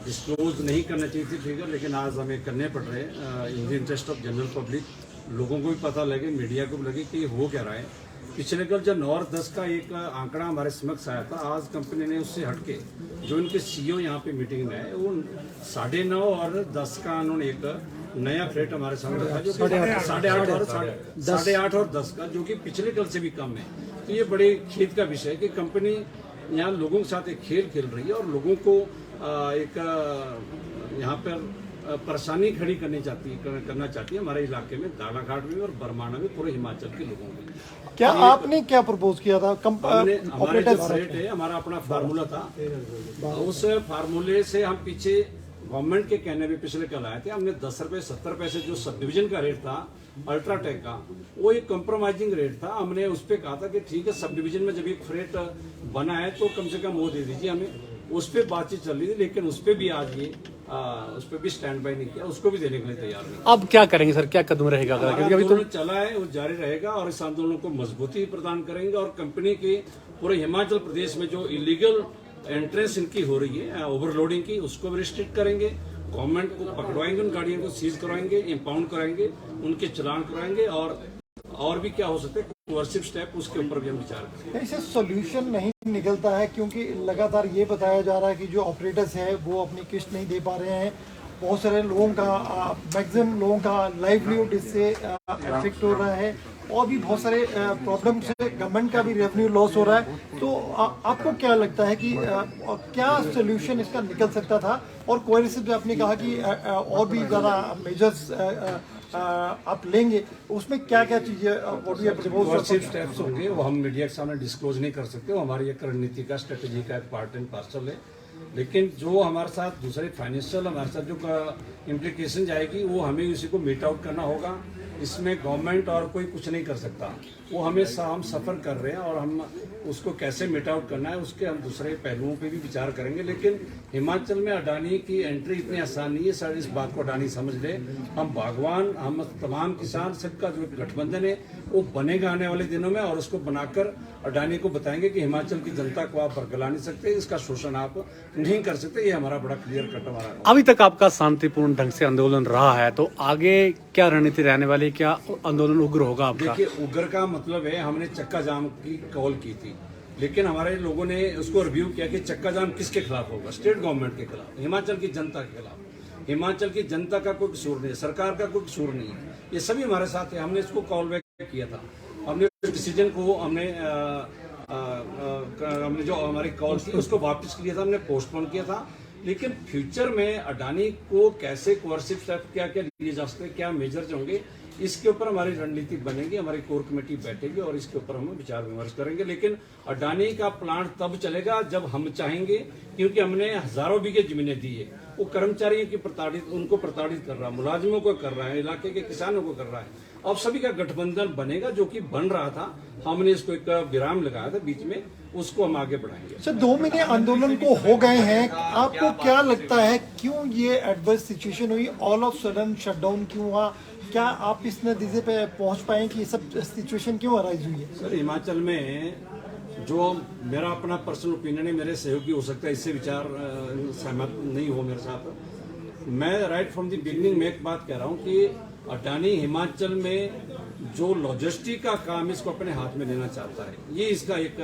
Disclose नहीं करना चाहिए थी फिगर, लेकिन आज हमें करने पड़ रहे हैं in the interest of general public. लोगों को भी पता लगे, मीडिया को भी लगे कि हो क्या रहा है। पिछले कल जब 9 और 10 का एक आंकड़ा हमारे समक्ष आया था, आज कंपनी ने उससे हटके जो इनके सीईओ यहाँ पे मीटिंग में आए, वो 9:30 और 10 का उन्होंने एक नया फ्रेट हमारे सामने रखा जो 8:30 और 10 का, जो कि पिछले कल से भी कम है। तो ये बड़े खेद का विषय है कि कंपनी यहाँ लोगों के साथ एक खेल खेल रही है और लोगों को एक यहाँ पर परेशानी खड़ी करना चाहती है हमारे इलाके में, दाड़ाघाट में और बरमाना में, पूरे हिमाचल के लोगों में। क्या आपने क्या प्रपोज किया था? हमारे जो रेट है, हमारा अपना फार्मूला था, उस फार्मूले से हम पीछे गवर्नमेंट के कहने पे पिछले कल आए थे। हमने 10 रुपए 70 पैसे जो सब डिवीजन का रेट था अल्ट्राटेक का, वो एक कंप्रोमाइजिंग रेट था। हमने उस पर कहा था कि ठीक है, सब डिवीजन में जब एक फ्रेट बना है तो कम से कम वो दे दीजिए हमें। उस पर बातचीत चल रही थी, लेकिन उस पर भी आज ये उस पर भी स्टैंड बाय नहीं किया, उसको भी देने के लिए तैयार नहीं। अब क्या करेंगे सर, क्या कदम रहेगा? क्योंकि अभी तो चला है, वो जारी रहेगा और इस आंदोलन को मजबूती प्रदान करेंगे और कंपनी के पूरे हिमाचल प्रदेश में जो इलीगल एंट्रेंस इनकी हो रही है ओवरलोडिंग की, उसको भी रिस्ट्रिक्ट करेंगे। गवर्नमेंट को पकड़वाएंगे, उन गाड़ियों को सीज करवाएंगे, इंपाउंड कराएंगे, उनके चलान कराएंगे और भी क्या हो सकता है कोर्सिव स्टेप, उसके ऊपर भी हम विचार करेंगे। इससे सोल्यूशन नहीं निकलता है, क्योंकि लगातार ये बताया जा रहा है कि जो ऑपरेटर्स हैं वो अपनी किस्त नहीं दे पा रहे हैं। बहुत सारे लोगों का, मैक्सिमम लोगों का लाइवलीहुड इससे अफेक्ट हो रहा है और भी बहुत सारे प्रॉब्लम से गवर्नमेंट का भी रेवेन्यू लॉस हो रहा है। तो आपको क्या लगता है कि क्या सोल्यूशन इसका निकल सकता था? और कोएर्सिव आपने कहा कि और भी ज़्यादा मेजर्स आप लेंगे, उसमें क्या क्या चीजें कोर्सिव स्टेप्स होंगे वो हम मीडिया के सामने डिस्क्लोज नहीं कर सकते, वो हमारी एक रणनीति का, स्ट्रेटेजी का एक पार्ट एंड पार्सल है। लेकिन जो हमारे साथ दूसरे फाइनेंशियल हमारे साथ जो इम्प्लीकेशन जाएगी वो हमें उसी को मीट आउट करना होगा। इसमें गवर्नमेंट और कोई कुछ नहीं कर सकता, वो हम सफ़र कर रहे हैं और हम उसको कैसे मीट आउट करना है उसके हम दूसरे पहलुओं पे भी विचार करेंगे। लेकिन हिमाचल में अडानी की एंट्री इतनी आसान नहीं है सर, इस बात को अडानी समझ ले। हम बागवान, हम तमाम किसान सबका जो गठबंधन है वो बनेगा आने वाले दिनों में और उसको बनाकर अडानी को बताएंगे कि हिमाचल की जनता को आप बरगला नहीं सकते, इसका शोषण आप नहीं कर सकते। ये हमारा बड़ा क्लियर कट हमारा। अभी तक आपका शांतिपूर्ण ढंग से आंदोलन रहा है, तो आगे क्या रणनीति रहने वाली, क्या आंदोलन उग्र होगा आपका? देखिए, उग्र का मतलब है हमने चक्का जाम की कॉल की थी, लेकिन हमारे लोगों ने उसको रिव्यू किया कि चक्का जाम किसके खिलाफ होगा, स्टेट गवर्नमेंट के खिलाफ, हिमाचल की जनता के खिलाफ। हिमाचल की जनता का कोई कसूर नहीं है, सरकार का कोई कसूर नहीं है, ये सभी हमारे साथ है। हमने इसको कॉल बैक किया था, हमने डिसीजन को हमने जो हमारी कॉल थी उसको वापस किया था, हमने पोस्टपोन किया था। लेकिन फ्यूचर में अडानी को कैसे कोर्सिव स्टेप क्या क्या लिए जा सकते हैं, क्या मेजर्स होंगे, इसके ऊपर हमारी रणनीति बनेगी, हमारी कोर कमेटी बैठेगी और इसके ऊपर हम विचार विमर्श करेंगे। लेकिन अडानी का प्लांट तब चलेगा जब हम चाहेंगे, क्योंकि हमने हजारों बीघे जमीनें दी है। वो कर्मचारियों की उनको प्रताड़ित कर रहा है, मुलाजिमों को कर रहा है, इलाके के किसानों को कर रहा है। अब सभी का गठबंधन बनेगा जो कि बन रहा था, हमने इसको एक विराम लगाया था बीच में, उसको हम आगे बढ़ाएंगे। सर, 2 महीने आंदोलन को हो गए हैं, आपको क्या लगता है क्यों ये एडवर्स सिचुएशन हुई, ऑल ऑफ सडन शटडाउन क्यों हुआ? क्या आप इस नतीजे पे पहुंच पाए कि ये सब सिचुएशन क्यों अराइज हुई है? सर, हिमाचल में जो मेरा अपना पर्सनल ओपिनियन है, मेरे सहयोगी हो सकता है इससे विचार सहमत नहीं हो मेरे साथ। मैं राइट फ्रॉम द बिगिनिंग में एक बात कह रहा हूँ कि अडानी हिमाचल में जो लॉजिस्टिक का काम इसको अपने हाथ में लेना चाहता है, ये इसका एक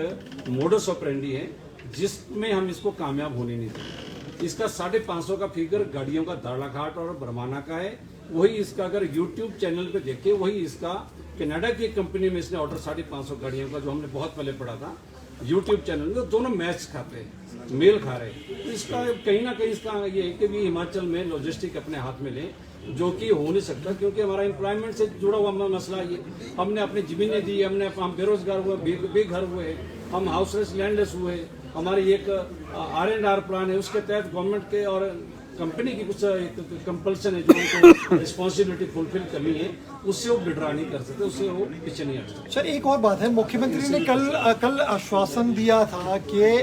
मोडस ऑपरेंडी है जिसमें हम इसको कामयाब होने नहीं देंगे। इसका 550 का फिगर गाड़ियों का दाड़ाघाट और बरमाना का है, वही इसका अगर यूट्यूब चैनल पे देखे, वही इसका कनाडा की एक कंपनी में इसने ऑर्डर 550 गाड़ियों का, जो हमने बहुत पहले पढ़ा था यूट्यूब चैनल में, दोनों मैच खाते हैं, मेल खा रहे हैं। तो इसका कहीं ना कहीं इसका ये है कि भी हिमाचल में लॉजिस्टिक अपने हाथ में लें, जो कि हो नहीं सकता, क्योंकि हमारा एम्प्लॉयमेंट से जुड़ा हुआ मसला ये। हमने अपनी जमीनें दी, हम बेरोजगार हुए, बेघर हुए, हम हाउसलेस लैंडलेस हुए। हमारी एक R&R प्लान है, उसके तहत गवर्नमेंट के और कंपनी की कुछ कंपल्सन है जो उनको रिस्पॉन्सिबिलिटी फुलफिल करनी है, उससे वो विड्रॉ नहीं कर सकते, उससे वो पीछे नहीं हट सकते। सर, एक और बात है, मुख्यमंत्री ने कल आश्वासन दिया था कि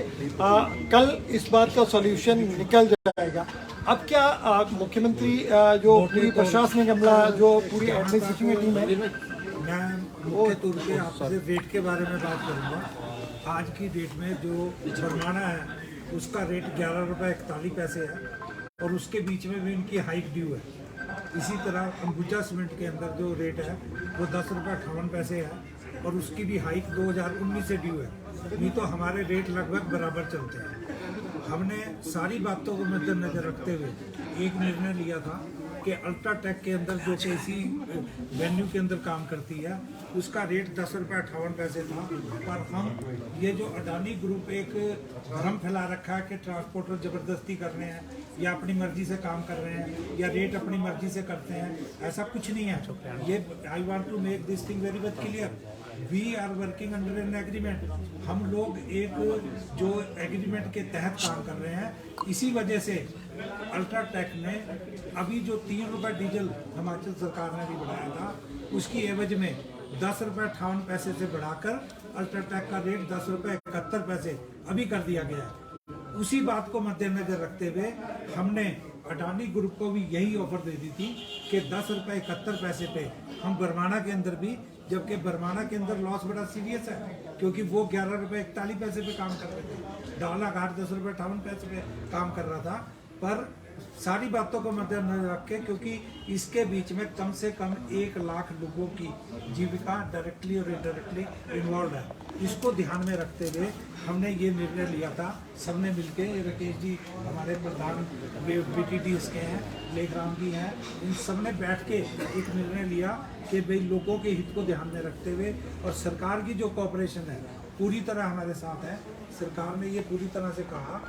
कल इस बात का सॉल्यूशन निकल जाएगा। अब क्या मुख्यमंत्री जो पूरी प्रशासनिक अमला, जो पूरी एडमिनिस्ट्रेशन की टीम है, मैं मुख्य तौर पे आपसे वेट के बारे में बात करूंगा। आज की डेट में जो बरमाना है उसका रेट 11 रुपये 41 पैसे है और उसके बीच में भी इनकी हाइक ड्यू है। इसी तरह अंबुजा सीमेंट के अंदर जो रेट है वो 10 रुपये 58 पैसे है और उसकी भी हाइक 2019 से ड्यू है। नहीं तो हमारे रेट लगभग बराबर चलते हैं। हमने सारी बातों को मद्देनजर रखते हुए एक निर्णय लिया था कि अल्ट्राटेक के अंदर जो कि इसी वेन्यू के अंदर काम करती है उसका रेट 10 रुपये 58 पैसे था। पर हम ये जो अडानी ग्रुप एक भ्रम फैला रखा है कि ट्रांसपोर्टर ज़बरदस्ती कर रहे हैं या अपनी मर्जी से काम कर रहे हैं या रेट अपनी मर्जी से करते हैं, ऐसा कुछ नहीं है। ये I want to make this thing very much clear. We are working under an agreement. हम लोग एक जो एग्रीमेंट के तहत काम कर रहे हैं, इसी वजह से अल्ट्राटेक ने अभी जो 3 रुपये डीजल हिमाचल सरकार ने भी बढ़ाया था उसकी एवज में 10 रुपये 58 पैसे से बढ़ाकर अल्ट्राटेक का रेट 10 रुपये 71 पैसे अभी कर दिया गया है। उसी बात को मद्देनजर रखते हुए हमने अडानी ग्रुप को भी यही ऑफर दे दी थी कि 10 रुपये 71 पैसे पे हम बरमाना के अंदर भी, जबकि बरमाना के अंदर लॉस बड़ा सीरियस है क्योंकि वो 11 रुपये 41 पैसे पे काम कर रहे थे, डाला घाट 10 रुपये 58 पैसे पे काम कर रहा था। पर सारी बातों को मद्देनजर रख के, क्योंकि इसके बीच में कम से कम 1 लाख लोगों की जीविका डायरेक्टली और इनडायरेक्टली इन्वॉल्व है, इसको ध्यान में रखते हुए हमने ये निर्णय लिया था। सबने मिलके, राकेश जी हमारे प्रधान BTDs के हैं, लेखराम जी हैं, इन सब ने बैठ के एक निर्णय लिया कि भाई लोगों के हित को ध्यान में रखते हुए और सरकार की जो कोऑपरेशन है पूरी तरह हमारे साथ है। सरकार ने ये पूरी तरह से कहा